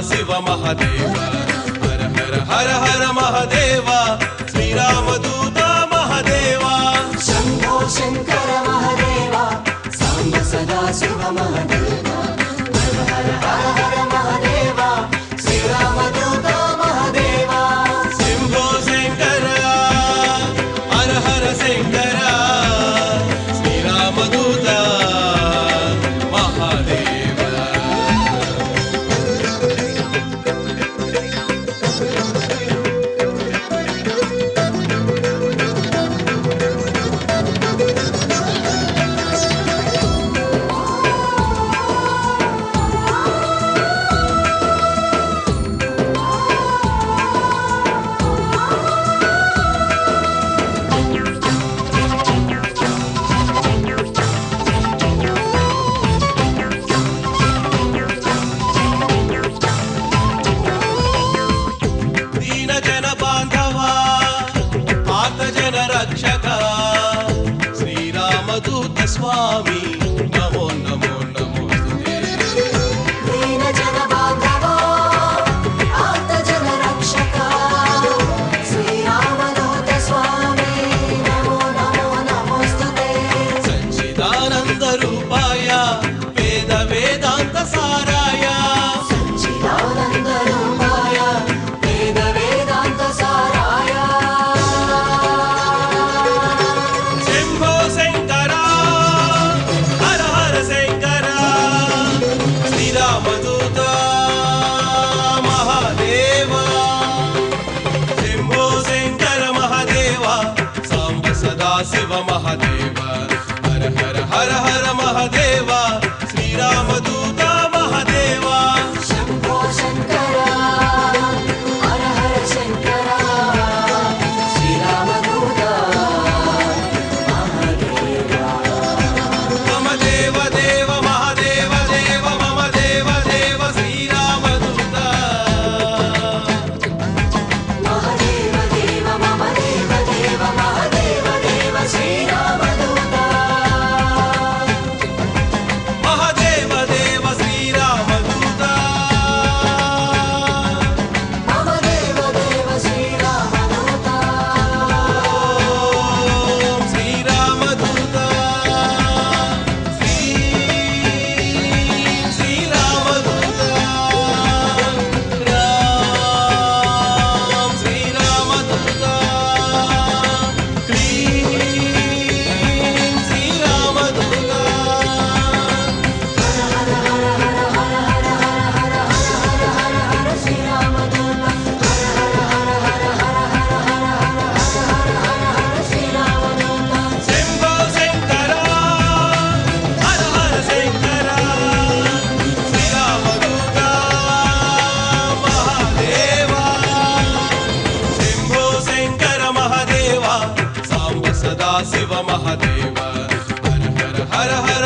शिव महादेव हर हर हर हर महादेव श्रीरामदूत महादेव शंभो शंकर महादेव सांब सदा शिव महादेव हर हर हर हर महादेव श्रीरामदूत महादेव शंभो शंकर हर हर शंकर श्रीरामदूत महादेव श्रीरामदूत स्वामी नमो नमो नमोस्तुते दीन जन बांधवा आर्त जन रक्षका श्रीरामदूत स्वामी नमो नमो नमोस्तुते सच्चिदानंद रूपाय वेद वेदांत साराय सच्चिदानंद रूपाय वेद वेदांत साराय श्रीरामदूत महादेव शंभो शंकर महादेव सांब सदा शिव महादेव हर हर हर हर महादेव श्रीरामदूत महादेव शंभो शंकर हर हर शंकर श्रीरामदूत महादेव मम देव देव महादेव देव मम देव देव श्रीरामदूत महादेव देव मम देव देव महादेव देव श्रीरामदूत महादेव देव श्रीरामदूत मम देव देव श्रीरामदूत ओम श्रीरामदूत श्रीरामदूत राम श्रीरामदूत क्लीं श्रीरामदूत शंभो शंकर हर हर शंकर श्रीरामदूत महादेव शंभो शंकर महादेव सांब सदा शिव महादेव हर हर हर हर